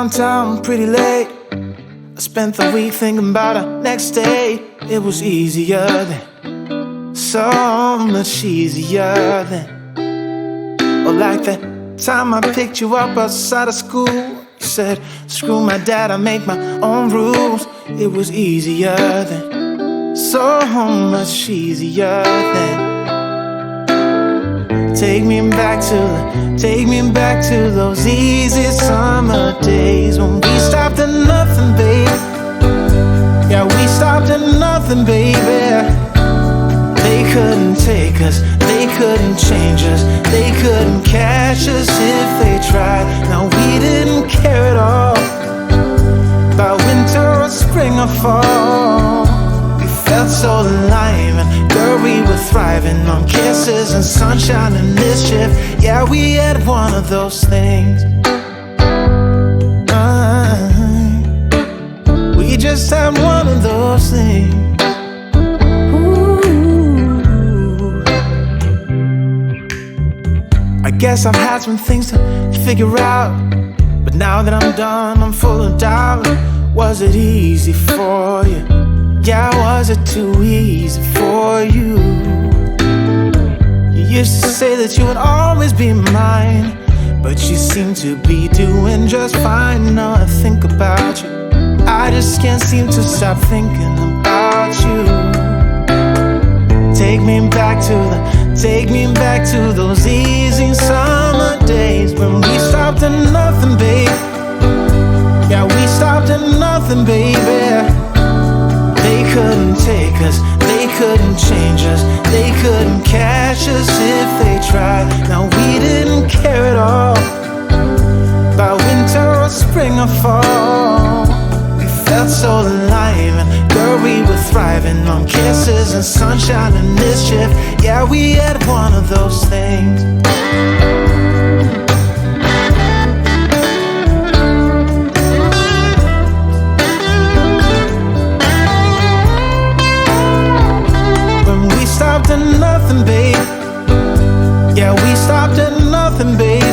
downtown pretty late. I spent the week thinking about our next day. It was easier then, so much easier then. Or like that time I picked you up outside of school. You said, screw my dad, I make my own rules. It was easier then, so much easier then. Take me back to those easy summer days when we stopped at nothing, babe. Yeah, we stopped at nothing, baby. They couldn't take us, they couldn't change us, they couldn't catch us if they tried. No, we didn't care at all about winter or spring or fall. We felt so alive, and girl, we were thriving on kisses and sunshine and mischief. Yeah, we had one of those things. We just had one of those things. I guess I've had some things to figure out, but now that I'm done, I'm full of doubt. Was it easy for you? Yeah, was it too easy for you? You used to say that you would always be mine, but you seem to be doing just fine. Now I think about you, I just can't seem to stop thinking about you. Take me back to those easy summer days when we stopped at nothing, babe. Yeah, we stopped at nothing, baby. They couldn't take us, they couldn't change us, they couldn't catch us if they tried. Now we didn't care at all about winter or spring or fall. We felt so alive, and girl, we were thriving on kisses and sunshine and mischief. Yeah, we had one of those things. When we stopped at nothing, babe. Yeah, we stopped at nothing, baby.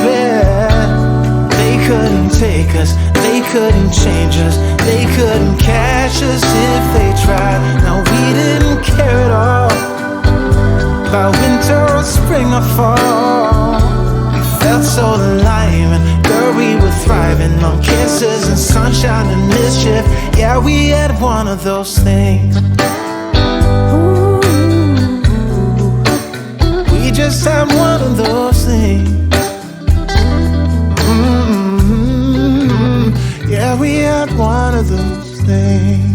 They couldn't take us, they couldn't change us, they couldn't catch us if they tried. Now we didn't care at all about winter or spring or fall. We felt so alive, and girl, we were thriving on kisses and sunshine and mischief. Yeah, we had one of those things. We just had one of those things. Yeah, we had one of those things.